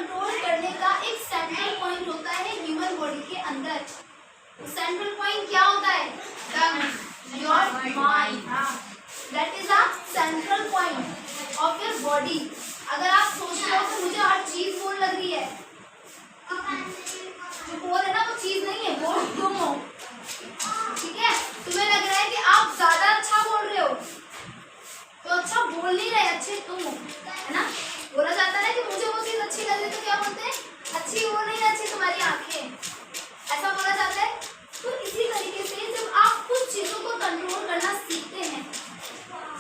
Control करने का एक सेंट्रल पॉइंट होता है ह्यूमन बॉडी के अंदर। सेंट्रल पॉइंट क्या होता है? Your mind. That is a central point of your body. अगर आप सोच रहे हो कि मुझे हर चीज बोल लग रही है, जो बोल है ना वो चीज नहीं है, बोल तुम हो। ठीक है, तुम्हें लग रहा है कि आप ज्यादा अच्छा बोल रहे हो, तो अच्छा बोल नहीं रहे, अच्छे तुम हो, है ना। बोला जाता है कि मुझे वो चीज अच्छी लग रही, तो क्या बोलते हैं? अच्छी वो नहीं, अच्छी तुम्हारी आंखें, ऐसा बोला जाता है। तो इसी तरीके से जब आप कुछ चीजों को कंट्रोल करना सीखते हैं,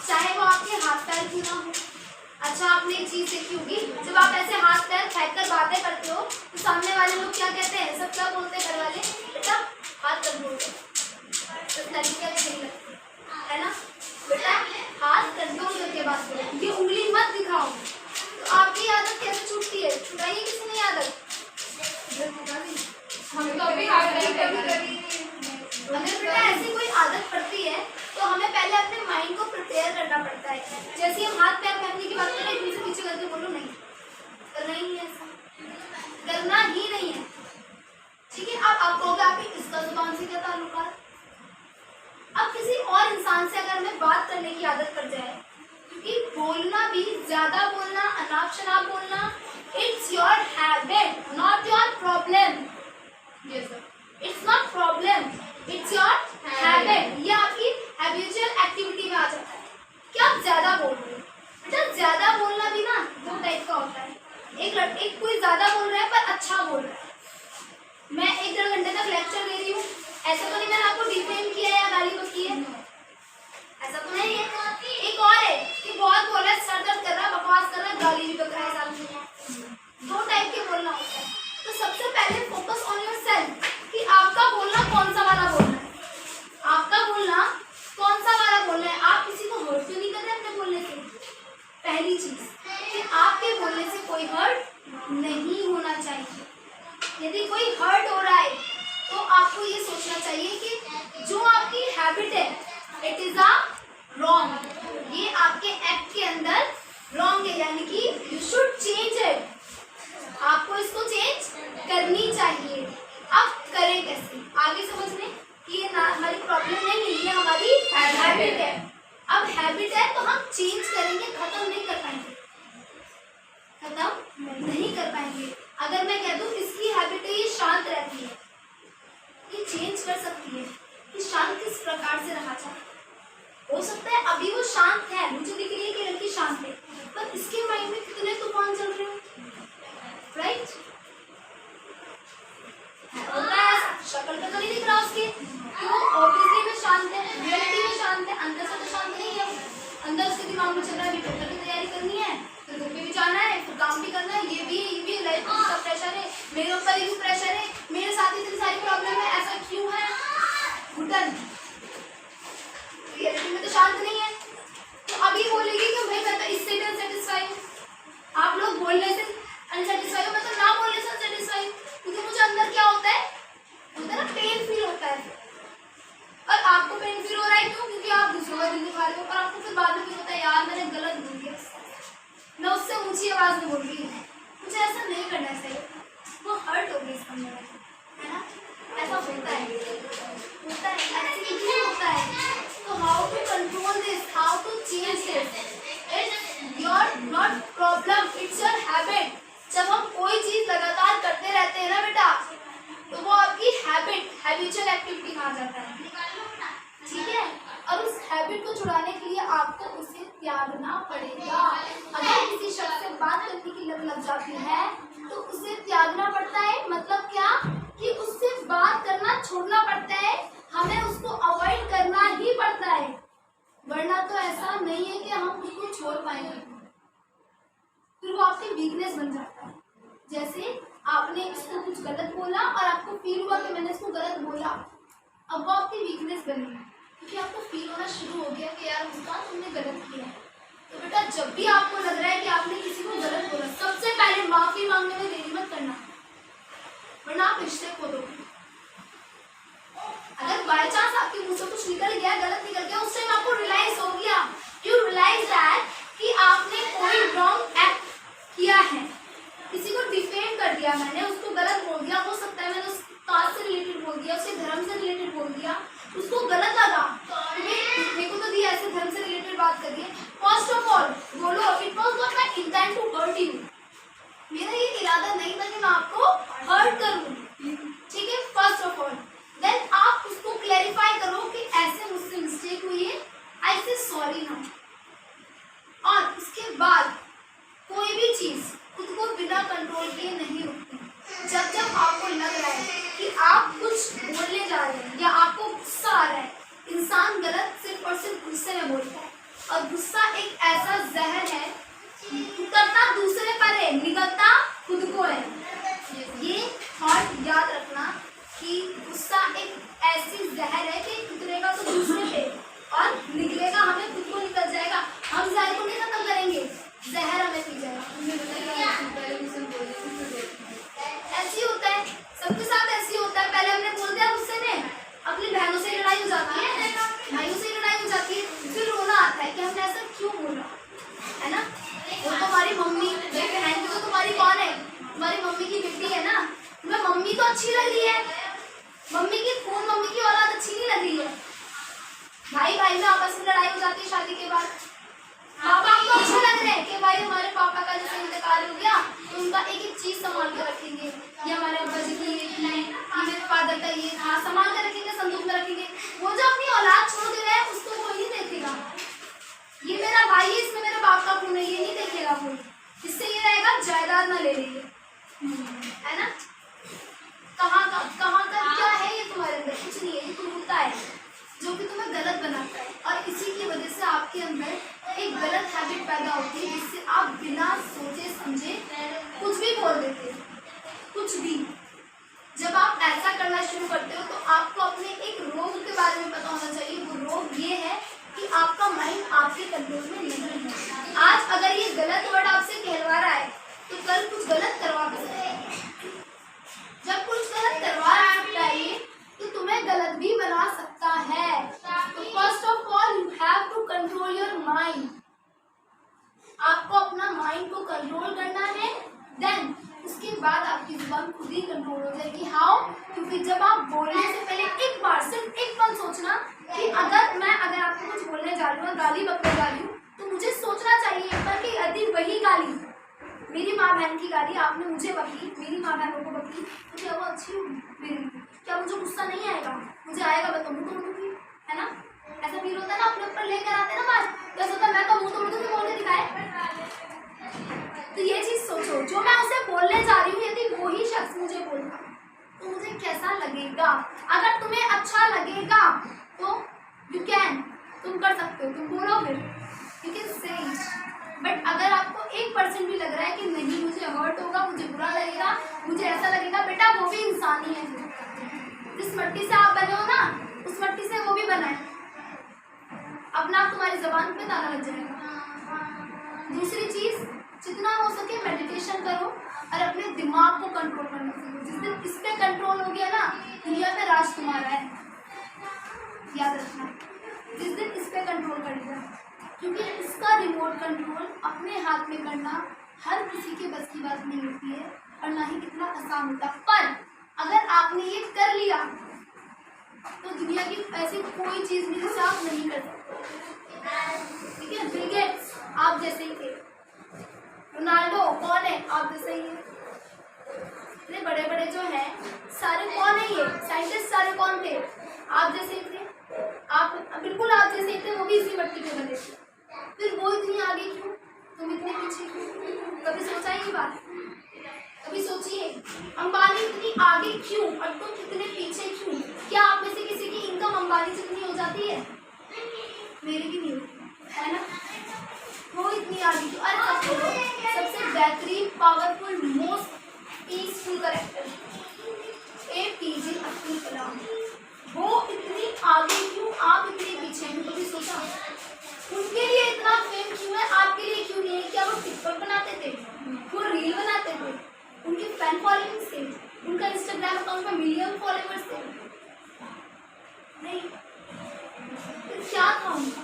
चाहे वो आपके हाथ पैर क्यों ना हो। अच्छा, आपने एक चीज देखी होगी, जब आप ऐसे हाथ पैर फेंक कर बातें करते हो तो सामने वाले लोग क्या कहते हैं? सब क्या बोलते हैं घर वाले? बेटा हाथ कंट्रोल करो, तो तरीके से नहीं लगते, है ना। बेटा हाथ कंट्रोल करके बात करो, ये उंगली मत दिखाओ। तो आपकी आदत कैसे छूटती है? छुटाइए किसी ने आदत? हम तो अभी अगर बेटा ऐसी कोई आदत पड़ती है तो हमें पहले अपने माइंड को प्रिपेयर करना पड़ता है। जैसे हम हाथ पैर फेंकने की बात करें, एकदम से पीछे करके बोलो नहीं, करना ही नहीं है, ऐसा करना ही नहीं है। ठीक है, अब आप कहोगे आप इसका जुबान से क्या ताल्लुकात? अब किसी और इंसान से अगर हमें बात करने की आदत पड़ जाए, क्योंकि बोलना भी, ज्यादा बोलना, अनाप शनाप बोलना, it's your habit not your problem. It's not problem, it's your habit. ये आपकी हैबिचुअल एक्टिविटी में आ जाता है कि आप ज्यादा बोल रहे हो। बेटा ज्यादा बोलना भी ना दो टाइप का होता है। एक कोई ज्यादा बोल रहा है पर अच्छा बोल रहा है। मैं 1-1.5 घंटे तक लेक्चर दे रही हूँ, ऐसा तो नहीं मैंने आपको डिफेम किया या गाली बकी है, ऐसा तो नहीं है। एक और है कि बहुत बोल रहा है, सर दर्द कर रहा है, बकवास कर रहा है, गाली भी बक रहा है साथ में। दो टाइप के बोलना होता है। तो सबसे पहले फोकस ऑन योर सेल्फ कि आपका बोलना कौन सा वाला बोलना है, आपका बोलना कौन सा वाला बोलना है। आप किसी को हर्ट तो नहीं कर रहे अपने बोलने से। पहली चीज कि आपके बोलने से कोई हर्ट नहीं होना चाहिए। यदि कोई हर्ट हो रहा है तो आपको ये सोचना चाहिए कि जो आपकी हैबिट है इट इज अ रॉन्ग, ये आपके एक्ट के अंदर रॉन्ग है, यानी कि यू शुड चेंज इट। आपको इसको चेंज करनी चाहिए। अब करें कैसे? आगे समझ लें कि ये ना हमारी प्रॉब्लम नहीं है, ये हमारी हैबिट है। अब हैबिट है तो हम चेंज करेंगे, खत्म नहीं कर पाएंगे, खत्म नहीं कर पाएंगे। अगर मैं कह दूं इसकी हैबिट है ये शांत रहती है, ये चेंज कर सकती है कि शांत किस प्रकार से रहा जाए। हो सकता है अभी वो शांत है, मुझे दिख रही है कि लड़की शांत है, पर इसके माइंड में कितने तूफान चल रहे हो, राइट? होता है ऐसा, शक्ल पे तो नहीं दिख रहा उसके, क्यों? ऑब्वियसली में शांत है, रियलिटी में शांत है, अंदर से तो शांत नहीं है। अंदर उसके दिमाग में चल रहा है अभी पेपर की तैयारी करनी है, फिर घर पे भी जाना है, फिर काम भी करना है, ये भी लाइफ में सब प्रेशर है, मेरे ऊपर भी प्रेशर है, मेरे साथ इतनी सारी प्रॉब्लम है, ऐसा क्यों है? घुटन। रियलिटी में तो शांत नहीं है, तो अभी बोलेगी कि भाई मैं तो इससे भी अनसेटिस्फाई हूँ। आप लोग बोलने से अनसेटिस्फाई हो, मैं तो ना बोलने से अनसेटिस्फाई हूँ, क्योंकि मुझे अंदर क्या होता है ना, पेन फील होता है। और आपको पेन फील हो रहा है क्यों? क्योंकि आप दूसरों का दिल दुखा रहे हो, और आपको फिर बाद में फील होता है यार मैंने गलत बोल दिया, मैं उससे ऊंची आवाज में बोल रही हूँ, मुझे ऐसा नहीं करना चाहिए, वो हर्ट हो गई इसका मेरा, है ना। ऐसा होता है, एक्चुअली होता है। तो how to control this, how to change this? It's your not problem, it's your habit. जब हम कोई चीज लगातार करते रहते हैं ना बेटा, तो वो आपकी हैबिट, हैबिचुअल एक्टिविटी कहा जाता है, ठीक है। और उस हैबिट को छुड़ाने के लिए आपको उसे त्यागना पड़ेगा। अगर किसी शख्स से बात करने की लत लग जाती है तो उसे त्यागना पड़ता है। मतलब क्या कि उससे बात करना छोड़ना पड़ता है, हमें उसको अवॉइड करना ही पड़ता है, वरना तो ऐसा नहीं है कि हम उसको छोड़ पाएंगे, फिर वो आपकी वीकनेस बन जाता है। जैसे आपने इसको कुछ गलत बोला और आपको फील हुआ कि मैंने इसको गलत बोला, अब वो आपकी वीकनेस बनी, क्योंकि आपको फील होना शुरू हो गया कि यार मुस्कान तुमने गलत किया है। तो बेटा जब भी आपको लग रहा है कि आपने किसी को गलत बोला, सबसे पहले माफी मांगने में देरी मत करना, वरना आप रिश्ते खो दोगे। अगर बाय चांस आपके मुंह से कुछ निकल गया, गलत निकल गया, उस टाइम आपको रियलाइज हो गया, यू रियलाइज दैट कि आपने कोई रॉन्ग एक्ट किया है, किसी को डिफेम दिया, मैंने उसको गलत बोल दिया, हो सकता है मैंने उस कास्ट से रिलेटेड बोल दिया, उसके धर्म से रिलेटेड बोल दिया, उसको गलत लगा, मेरे को तो दिया ऐसे धर्म से रिलेटेड बात करिए, फर्स्ट ऑफ ऑल बोलो it was not my intent to hurt you, मेरा ये इरादा नहीं था कि मैं आपको हर्ट करूं, ठीक है, फर्स्ट ऑफ ऑल। देन आप उसको क्लैरिफाई करो कि ऐसे मुझसे मिस्टेक हुई है, आई से सॉरी ना। और उसके बाद कोई भी चीज खुद को बिना कंट्रोल किए नहीं रुकती। जब जब आपको लग रहा है कि आप कुछ बोलने जा रहे हैं या आपको गुस्सा आ रहा है, इंसान गलत सिर्फ और सिर्फ गुस्से में बोलता है, और गुस्सा एक ऐसा जहर है, उतरता दूसरे पर है, निकलता खुद को है। ये थॉट याद रखना कि गुस्सा एक ऐसी जहर है कि उतरेगा तो दूसरे पे और निकलेगा हमें खुद को, निकल जाएगा, हम जहर को नहीं खत्म करेंगे, जहर हमें पी जाएगा। ऐसे होता है, सबके साथ ऐसे होता है, पहले हमने बोल दिया गुस्से में, अपनी बहनों से लड़ाई हो जाती है, भाइयों से लड़ाई हो जाती है, फिर रोना आता है कि हमने ऐसा क्यों बोला, है ना। वो तो हमारी मम्मी, मेरी बहन तो तुम्हारी कौन है, तुम्हारी मम्मी की बेटी है ना, तुम्हें मम्मी तो अच्छी लग रही है, मम्मी की खून, मम्मी की औलाद अच्छी नहीं लग रही है। भाई भाई में आपस में लड़ाई हो जाती है शादी के बाद, पापा आपको अच्छे लग रहे हैं कि भाई हमारे पापा का जैसे इंतकाल हो गया तो उनका एक एक चीज संभाल के रखेंगे, ये हमारे अब्बा जी की ये थी, मेरे फादर का ये था, संभाल के रखेंगे, संदूक में रखेंगे। वो जो अपनी औलाद छोड़ दे रहा है उसको कोई नहीं देखेगा, ये मेरा भाई है, इसमें मेरे बाप का खून है, ये नहीं देखेगा कोई, इससे ये रहेगा जायदाद ना ले रही है ना। कहाँ का क्या है ये तुम्हारे अंदर, कुछ नहीं है, ये क्रूरता है जो कि तुम्हें गलत बनाता है, और इसी की वजह से आपके अंदर एक गलत हैबिट पैदा होती है, जिससे आप बिना सोचे समझे कुछ भी बोल देते हैं, कुछ भी। जब आप ऐसा करना शुरू करते हो तो आपको अपने एक रोग के बारे में पता होना चाहिए, वो रोग ये है कि आपका माइंड आपके कंट्रोल में नहीं है। आज अगर ये गलत वर्ड आपसे कहलवा रहा है तो कल कुछ गलत करवा सकता है, जब कुछ गलत करवा सकता है तो तुम्हें गलत भी बना सकता है। तो first of all you have to control your mind, आपको अपना माइंड को कंट्रोल करना है, देन उसके बाद आपकी जुबान खुद ही कंट्रोल हो जाएगी। हाउ? क्योंकि जब आप बोलने से पहले एक बार, सिर्फ एक पल सोचना कि अगर आपको कुछ बोलने जा रही हूँ, गाली बकने जा रही हूँ, तो मुझे सोचना चाहिए एक बार कि यदि वही गाली, मेरी माँ बहन की गाली आपने मुझे बकी, मेरी माँ बहनों को बकी, तो क्या वो अच्छी होगी मेरे लिए? क्या मुझे गुस्सा नहीं आएगा? मुझे आएगा, मैं तो मुँह तोड़ दूँगी, है ना। ऐसा फील होता है ना, अपने ऊपर लेकर आते हैं ना बात, कैसे होता है, मैं तो मुँह तोड़ दूँगी, बोल के दिखाए। तो ये चीज़ सोचो, जो मैं उसे बोलने जा रही हूँ, यदि वही शख्स मुझे बोलता तो मुझे कैसा लगेगा। अगर तुम्हें अच्छा लगेगा तो तुम कर सकते हो, तुम बोलो, फिर you can say it. But अगर आपको 1% भी लग रहा है कि नहीं मुझे हर्ट होगा, मुझे बुरा लगेगा, मुझे ऐसा लगेगा, बेटा वो भी इंसान ही है, जिस मट्टी से आप बने हो ना, उस मट्टी से वो भी बना है, अपना आप तुम्हारी जबान पे ताला लग जाएगा। दूसरी चीज, जितना हो सके मेडिटेशन करो और अपने दिमाग को कंट्रोल करना सीखो। जिस दिन इस पे कंट्रोल हो गया ना, दुनिया पे राज तुम्हारा है, याद रखना। जिस दिन इस पे कंट्रोल कर लिया, क्योंकि इसका रिमोट कंट्रोल अपने हाथ में करना हर किसी के बस की बात नहीं होती है, और ना ही कितना आसान होता। पर अगर आपने ये कर लिया तो दुनिया की ऐसी कोई चीज नहीं जिसे आप नहीं कर सकते, ठीक है। बिल गेट्स आप जैसे ही थे, रोनाल्डो कौन है, आप जैसे ही है, इतने बड़े बड़े जो हैं सारे कौन है, ये साइंटिस्ट सारे कौन थे, आप जैसे ही थे, आप बिल्कुल आप जैसे ही थे, वो भी इसी मिट्टी के बने थे। फिर वो इतनी आगे क्यों, तुम इतने पीछे क्यों? कभी सोचा ये बात? कभी सोचिए, अंबानी इतनी आगे क्यों और तुम इतने पीछे क्यों? क्या आप में से किसी की इनकम अंबानी जितनी हो जाती है? मेरी भी नहीं होती, है ना। वो इतनी आगे क्यों? अरे सब बोलो, सबसे बेहतरीन, powerful, most peaceful character APJ Abdul Kalam, वो इतनी आगे क्यों, आप इतने पीछे हैं? कभी सोचा? उनके लिए इतना फेम क्यों है, आपके लिए क्यों नहीं है? क्या वो टिकटॉक बनाते थे, वो रील बनाते थे, उनके फैन फॉलोइंग थे, उनका इंस्टाग्राम अकाउंट में मिलियन फॉलोअर्स थे? नहीं, फिर क्या था उनका?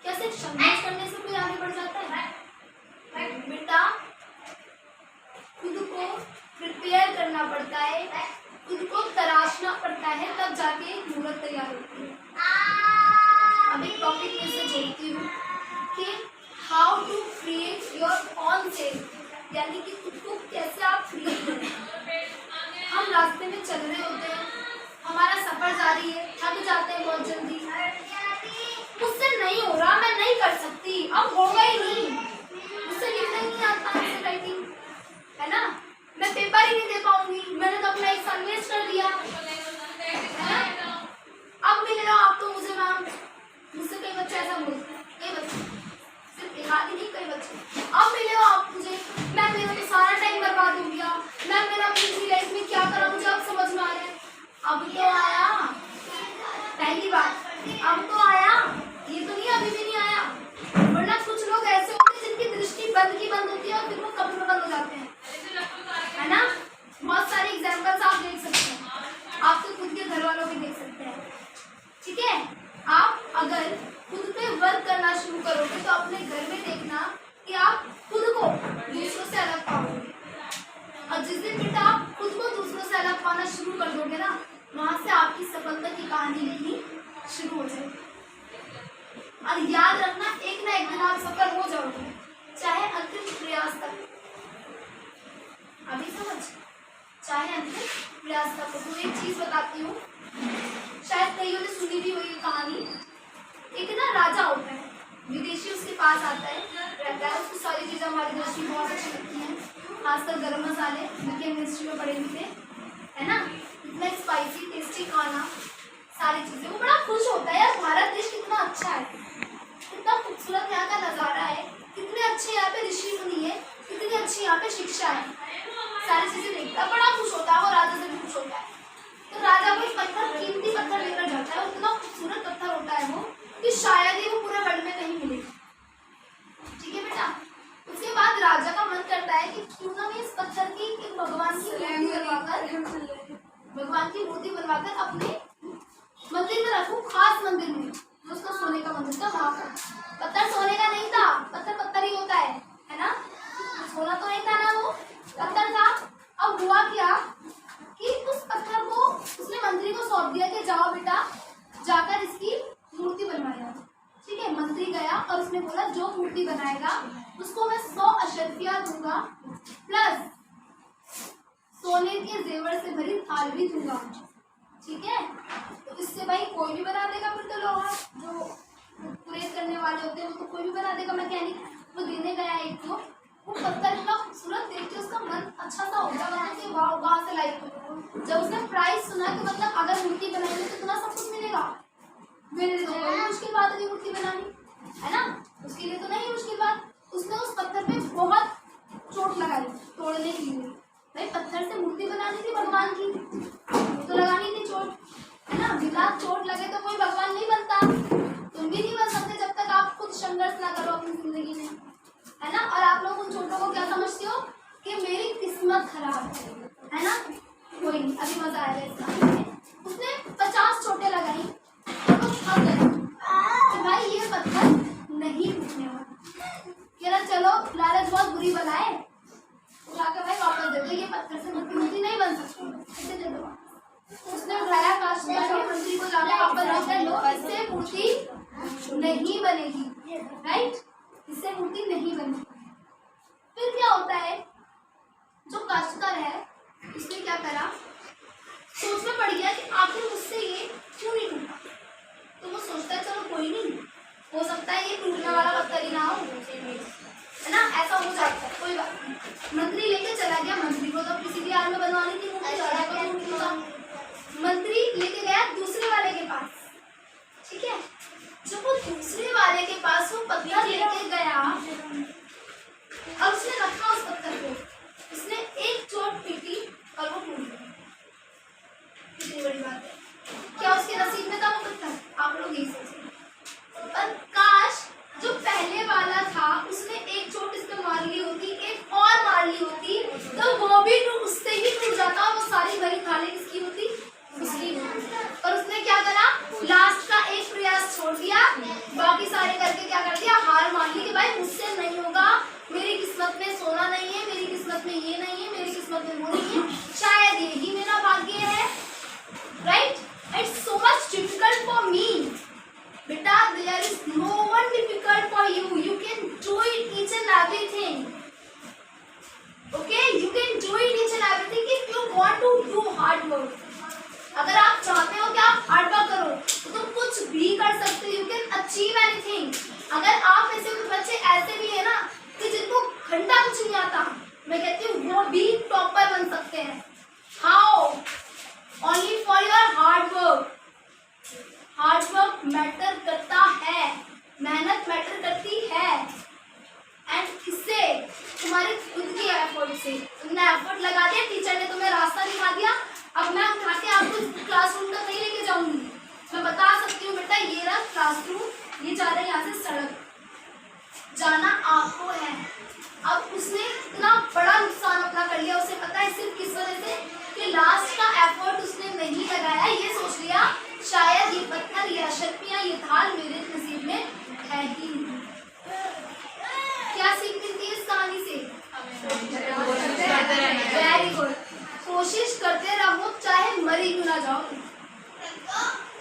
क्या सिर्फ संघर्ष करने से कोई आगे बढ़ जाता है? बेटा खुद को प्रिपेयर करना पड़ता है, खुद को तराशना पड़ता है, तब जाके एक मूर्त तैयार होती है। अब एक टॉपिक में से जोड़ती हूँ कि how to create your own self, यानी कि खुद को कैसे आप क्रिएट करें। हम रास्ते में चल रहे होते हैं, हमारा सफर जारी है, थक जाते हैं बहुत जल्दी, मुझसे नहीं हो रहा, मैं नहीं कर सकती, अब होगा ही नहीं, मुझसे लिखना ही नहीं आता, मुझसे राइटिंग, है ना, मैं पेपर ही नहीं दे पाऊंगी, मैंने तो अपना 1 साल वेस्ट कर दिया, है ना। अब मिल रहा आप तो मुझे मैम, मुझसे कई बच्चे ऐसा बोलते हैं, कई बच्चे, सिर्फ एक आदि नहीं, कई बच्चे, अब मिले हो आप मुझे, मैम मेरा तो सारा टाइम बर्बाद हो गया, मैम मेरा अपनी लाइफ में क्या करा मुझे अब समझ में आ रहा है। अब तो आया, पहली बात, अब तो आया, ये तो नहीं अभी भी नहीं आया, वरना कुछ लोग ऐसे होते हैं जिनकी दृष्टि बंद की बंद होती है और फिर वो कभी बंद हो जाते हैं, है ना। बहुत सारे एग्जाम्पल्स आप देख सकते हैं, आप तो खुद के घर वालों भी देख सकते हैं, ठीक है। आप अगर खुद पे वर्क करना शुरू करोगे तो अपने घर में देखना कि आप खुद को दूसरों से अलग पाओगे, और जिस दिन बेटा आप खुद को दूसरों से अलग पाना शुरू कर दोगे ना, वहां से आपकी सफलता की कहानी लिखनी शुरू हो जाएगी। और याद रखना, एक ना एक दिन आप सफल हो जाओगे, चाहे अंतिम प्रयास तक, अभी समझ, चाहे अंतिम प्रयास तक। तो एक चीज बताती हूँ, शायद कईयों ने सुनी भी हुई कहानी। एक ना राजा होता है, विदेशी उसके पास आता है, रहता है, उसको सारी चीजें हमारी दृष्टि बहुत अच्छी लगती हैं, खासकर गरम मसाले, क्योंकि हम हिस्ट्री में पढ़े लिखे, है ना, इतना स्पाइसी टेस्टी खाना, सारी चीजें, वो बड़ा खुश होता है, यार भारत देश कितना अच्छा है, कितना खूबसूरत यहाँ का नजारा है, कितने अच्छे यहाँ पे ऋषि मुनि है, कितनी अच्छी यहाँ पे शिक्षा है, सारी चीजें देखता है, बड़ा खुश होता है, वो राजा से भी खुश होता है। तो राजा को एक पत्थर, कीमती पत्थर लेकर जाता है, उतना खूबसूरत पत्थर होता है वो कि शायद ही वो पूरे वर्ल्ड में कहीं मिले, ठीक है बेटा। उसके बाद राजा का मन करता है कि क्यों ना मैं इस पत्थर की एक भगवान की मूर्ति बनवाकर अपने मंदिर में रखूं, खास मंदिर में, उसका सोने का मंदिर था, वहां पर। पत्थर सोने का नहीं था, पत्थर पत्थर ही होता है ना, सोना तो नहीं था ना, वो पत्थर था। अब हुआ क्या कि उस पत्थर को उसने मंत्री को सौंप दिया कि जाओ बेटा, जाकर इसकी मूर्ति बनवाया, ठीक है। मंत्री गया और उसने बोला जो मूर्ति बनाएगा उसको मैं 100 अशर्फिया दूंगा, प्लस सोने के जेवर से भरी थाल भी दूंगा, ठीक है। तो इससे भाई कोई भी बना देगा, फिर तो लोग जो कुरेद करने वाले होते हैं वो तो कोई भी बना देगा, मैकेनिक। वो देने गया एक को, वो पत्थर इतना खूबसूरत देख के उसका मन अच्छा सा हो गया, वहाँ से वहाँ से लाइक। जब उसने प्राइस सुना कि मतलब अगर मूर्ति बनाएंगे तो इतना सब कुछ मिलेगा, मेरे लिए तो कोई मुश्किल बात है मूर्ति बनानी, है ना, उसके लिए तो नहीं मुश्किल बात। उसने उस पत्थर पे बहुत चोट लगाई तोड़ने के लिए, भाई पत्थर से मूर्ति बनानी थी भगवान की, तो लगानी थी चोट, है ना, बिना चोट लगे तो कोई भगवान नहीं बनता, तुम भी नहीं बन सकते जब तक आप खुद संघर्ष ना करो अपनी जिंदगी में, है ना। और आप लोग उन चोटों को क्या समझते हो कि मेरी किस्मत खराब है ना, कोई नहीं, अभी मजा आएगा इसका। उसने 50 चोटें लगाई तो थक गया कि भाई ये पत्थर नहीं टूटने वाला, कह रहा चलो लालच बहुत बुरी बला है, उठा के भाई वापस दे दो, ये पत्थर से मूर्ति नहीं बन सकती, इसे दे दो। उसने उठाया काशबार के मंत्री को, जाके वापस रख लो, इससे मूर्ति नहीं बनेगी, राइट, इससे मूर्ति नहीं बनेगी। फिर क्या होता है, जो काश्तकार है उसने क्या करा, सोच में पड़ गया कि आखिर मुझसे ये क्यों नहीं टूटा। तो वो सोचता है चलो कोई नहीं, हो सकता है ये टूटने वाला पत्थर ही ना हो, है ना, ऐसा हो जाता है, कोई बात नहीं। मंत्री लेके चला गया, मंत्री को तो किसी भी हाल में बनवानी थी मूर्ति, मंत्री लेके गया दूसरे वाले के पास, ठीक है। जब वो दूसरे वाले के पास वो पत्थर लेके गया और उसने रखा उस पत्थर को, उसने एक चोट पीटी और वो टूट गया। कितनी बड़ी बात है, क्या उसके नसीब में था वो पत्थर, आप लोग यही सोचें। पर काश जो पहले वाला था उसने एक चोट इस पे मार ली होती, एक और मार ली होती, तो वो भी में वो नहीं है, शायद यही मेरा भाग्य है, right? It's so much difficult for me बेटा, there is no one difficult for you, you can do it each and everything, okay? You can do it each and everything if you want to do hard work. अगर आप चाहते हो कि आप hard work करो तो तुम कुछ भी कर सकते हो, यू कैन अचीव एनीथिंग। अगर आप में से कुछ बच्चे ऐसे भी है ना कि जिनको घंटा कुछ नहीं आता, मैं कहती हूँ वो भी टॉपर बन सकते हैं। How? Only for your hard work. Hard work matter करता है, मेहनत मैटर करती है, एंड इससे तुम्हारे खुद की एफर्ट से, तुमने एफर्ट लगा दिया, टीचर ने तुम्हें रास्ता दिखा दिया, अब मैं उठा के आपको क्लासरूम तक नहीं लेके जाऊंगी, मैं बता सकती हूँ बेटा ये रहा क्लासरूम, ये जा रहा है यहाँ से सड़क, जाना आपको है। अब उसने इतना बड़ा नुकसान अपना कर लिया, उसे पता है सिर्फ किस वजह से कि लास्ट का एफर्ट उसने नहीं लगाया, ये सोच लिया शायद ये पत्थर या शर्पियाँ ये ढाल मेरे नसीब में है ही नहीं। क्या सीख मिलती है इस कहानी से? Very good. कोशिश करते रहो चाहे मरी क्यों ना जाओ।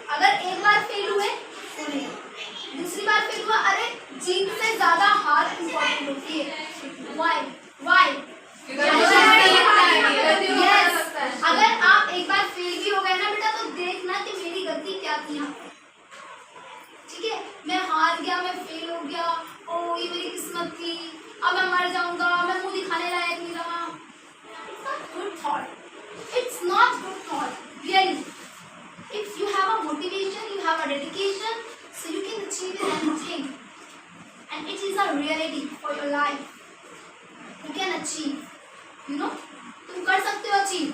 अगर एक बार फेल हुए तो नहीं, दूसरी बार फेल हुआ, अरे जीत से ज्यादा हार इम्पोर्टेंट होती है। वाई यस, अगर आप एक बार फेल भी हो गए ना बेटा तो देखना कि मेरी गलती क्या थी यहाँ, ठीक है? मैं हार गया, मैं फेल हो गया, ओ ये मेरी किस्मत थी, अब मैं मर जाऊंगा, मैं मुंह दिखाने लायक नहीं रहा। Good thought. It's not good thought, really. If you have a motivation, you have a dedication, so you can achieve anything. And it is a reality for your life. You can achieve. You know? तुम कर सकते हो achieve,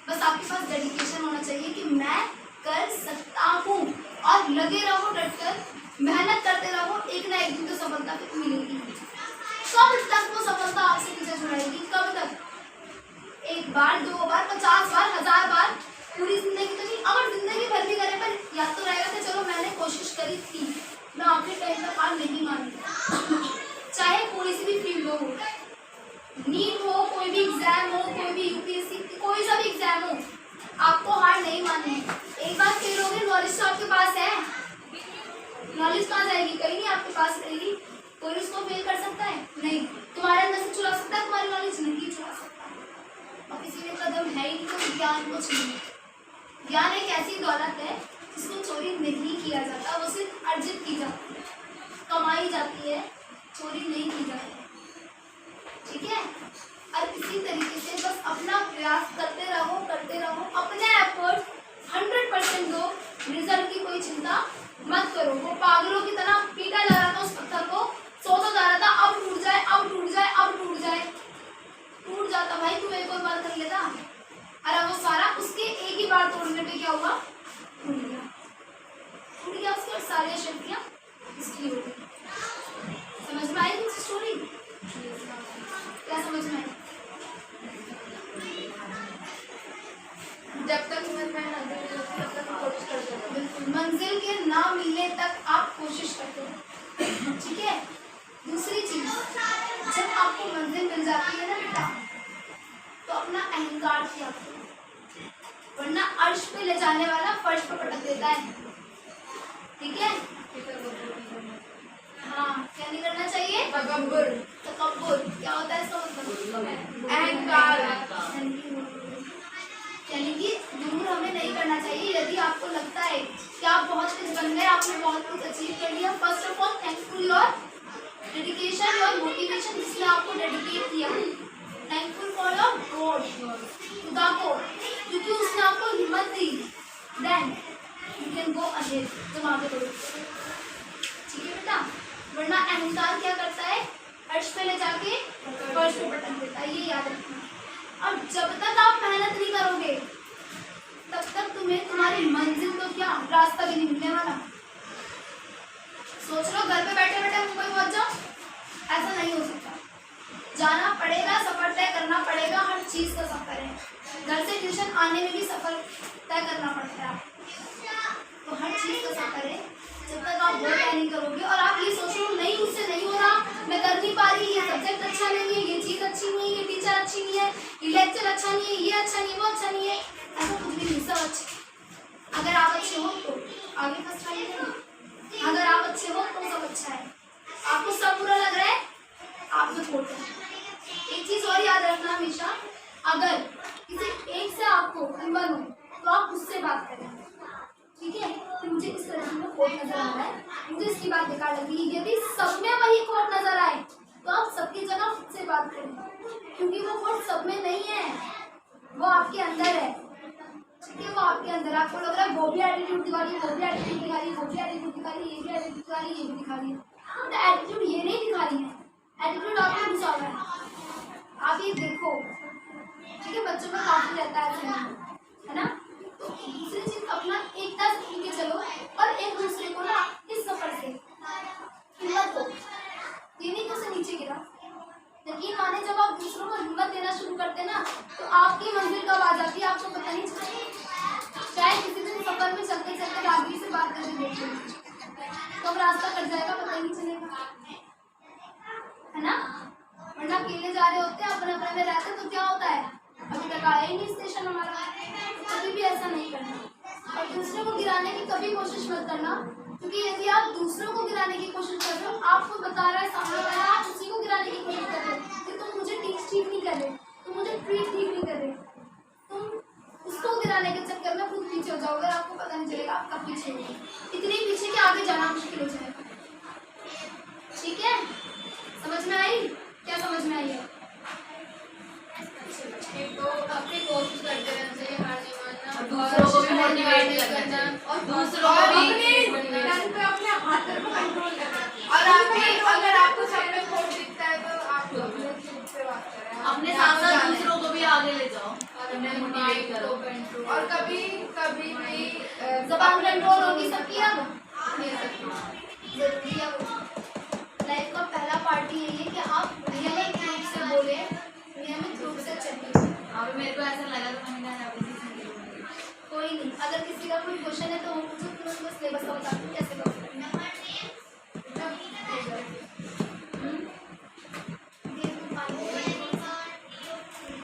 बस आपके पास dedication होना चाहिए कि मैं कर सकता हूँ, और लगे रहो डटकर, मेहनत करते रहो, एक ना एक दिन तो सफलता मिलेगी। कब तक वो सफलता आपसे पीछे छुड़ाएगी? कब तक? एक बार, 2 बार, 50 बार, 1000 बार, पूरी जिंदगी तो नहीं। अगर जिंदगी भर भी करे पर याद तो रहेगा कि चलो मैंने कोशिश करी थी, मैं आखिरी टाइम तक हार नहीं मानी। चाहे कोई सी भी फील्ड हो, नीट हो, कोई भी एग्जाम हो, कोई भी यूपीएससी, कोई सा भी एग्जाम हो, आपको हार नहीं माननी है। एक बार फेल हो गए, नॉलेज तो आपके पास है, नॉलेज कहाँ जाएगी? कहीं नहीं आपके पास रहेगी। कोई उसको फेल कर सकता है? नहीं। तुम्हारे अंदर से चुरा सकता है तुम्हारी नॉलेज? नहीं चुरा सकता। और किसी में कदम है ही नहीं तो ज्ञान को छीनिए। ज्ञान एक ऐसी दौलत है जिसको चोरी नहीं किया जाता, वो सिर्फ अर्जित की जाती है, कमाई जाती है, चोरी नहीं की जाती, ठीक है? और इसी तरीके से बस अपना प्रयास करते रहो, अपने एफर्ट 100% दो, रिजल्ट की कोई चिंता मत करो। वो पागलों की तरह पीटा जा रहा था उस पत्थर को, सोचता जा रहा था अब टूट जाए, अब टूट जाए, अब टूट जाए। टूट जाता भाई, तू एक और बार कर लेता, अरे वो सारा उसके एक ही बार तोड़ने पे क्या हुआ? टूट गया उसकी, और सारी शक्तियाँ इसकी हो गई। समझ में आई कुछ स्टोरी? क्या समझ में आई? जब तक मंजिल के ना मिलने तक आप कोशिश करते हो, ठीक है? दूसरी चीज, जब आपको मंजिल मिल जाती है ना बेटा, तो अपना अहंकार त्याग करो, वरना अर्श पे ले जाने वाला फर्श पे पटक देता है, ठीक है? हाँ, क्या नहीं करना चाहिए? तकब्बुर। क्या होता है इसका मतलब? अहंकार। यानी कि दूर हमें नहीं करना चाहिए। यदि आपको लगता है कि आप बहुत कुछ बन गए, आपने बहुत कुछ अचीव कर लिया, first of all thankful your dedication, your motivation, जिसने आपको डेडिकेट किया। थैंकफुल फॉर योर गॉड, खुदा को, क्योंकि उसने आपको हिम्मत दी। Then you can go ahead, जब आगे बढ़ो, ठीक है बेटा? वरना अहंकार क्या करता है? अर्श पे ले जाके फर्श पे पटक देता है, ये याद रखना। और जब तक आप मेहनत नहीं करोगे तब तक तुम्हें तुम्हारी मंजिल तो क्या, रास्ता भी नहीं मिलने वाला। सोच लो घर पे बैठे बैठे मुंबई पहुंच जाओ, ऐसा नहीं हो सकता। जाना पड़ेगा, सफर तय करना पड़ेगा, हर चीज का सफर है। घर से ट्यूशन आने में भी सफर तय करना पड़ता है, तो हर चीज का सफर है। जब तक आप वो तय नहीं करोगे और आप ये सोच लो नहीं मुझसे नहीं हो रहा, मैं कर नहीं पा रही, ये सब्जेक्ट अच्छा नहीं है, ये चीज अच्छी नहीं है, ये टीचर अच्छी नहीं है, ये लेक्चर अच्छा नहीं है, अच्छा नहीं है, वो अच्छा नहीं है, ऐसा कुछ भी नहीं, सब अच्छे। अगर आप अच्छे हो तो आगे फर्स्ट आइएगा, अगर आप अच्छे हो तो सब अच्छा है। आपको सब बुरा लग रहा है, आप में खोट है। एक चीज और याद रखना हमेशा, अगर किसी एक से आपको अनबन हो तो आप उससे बात करें, ठीक है? कि मुझे इस लड़की में खोट नजर आ रहा है, मुझे इसकी बात बेकार लगी, यदि सब में वही खोट नजर आए तो आप सबकी जगह खुद से बात करें, क्योंकि वो खोट सब में नहीं है, वो आपके अंदर है, ठीक है? वो आपके अंदर, आपको लग रहा है वो भी एटीट्यूड दिखा रही है, वो भी एटीट्यूड दिखा रही है, वो भी एटीट्यूड दिखा रही है, ये भी एटीट्यूड दिखा रही है, ये भी दिखा रही है, तो एटीट्यूड ये नहीं दिखा रही है, एटीट्यूड आपको घुसा हुआ है। आप ये देखो, ठीक है? बच्चों में काफी रहता है ना? तो दूसरी चीज अपना एकता से लेके चलो और एक दूसरे को ना इस सफर से हिम्मत दो, ये नहीं कि उसे नीचे गिरा। यकीन माने जब आप दूसरों को हिम्मत देना शुरू करते ना तो आपकी मंजिल कब आ जाती है आपको पता नहीं चलता। शायद किसी दिन सफर में चलते चलते राहगीर से बात करके देखो, कब रास्ता कट जाएगा पता ही नहीं चलेगा, है ना? वरना अकेले जा रहे होते हैं, अपने अपने में रहते तो क्या होता है, अभी तक आया ही नहीं स्टेशन हमारा, कभी भी ऐसा नहीं करना। और दूसरों को गिराने की कभी कोशिश मत करना, क्योंकि यदि आप दूसरों को गिराने की कोशिश कर रहे हो, आपको बता रहा है सामने वाला, आप उसी को गिराने की कोशिश कर रहे हो कि तुम मुझे ठीक नहीं कर रहे, तुम मुझे ठीक नहीं कर रहे, तुम उसको गिराने के चक्कर में खुद पीछे हो जाओगे, आपको पता नहीं चलेगा आप कब पीछे हो, इतने पीछे के आगे जाना मुश्किल हो जाएगा, ठीक है? समझ में आई? क्या समझ में आई है? तो अपनी कोशिश करते रहना चाहिए, हार नहीं मानना, दूसरों को भी मोटिवेट करना और दूसरों को भी अपने हाथ पर कंट्रोल करना। और आप भी अगर आपको सब में खोट दिखता है तो आप से बात करें, अपने साथ साथ दूसरों को भी आगे ले जाओ और उन्हें मोटिवेट करो। और कभी कभी भी जबान कंट्रोल होगी सबकी, अब जरूरी है वो। लाइफ का पहला पार्ट यही है कि आप नियमित रूप से बोले, नियमित रूप से चलिए। अभी मेरे को ऐसा लगा तो मैंने कहा अभी कोई नहीं, अगर किसी का कोई क्वेश्चन है तो वो पूछो, तुरंत बस सिलेबस का बता दूँ कैसे करोगे।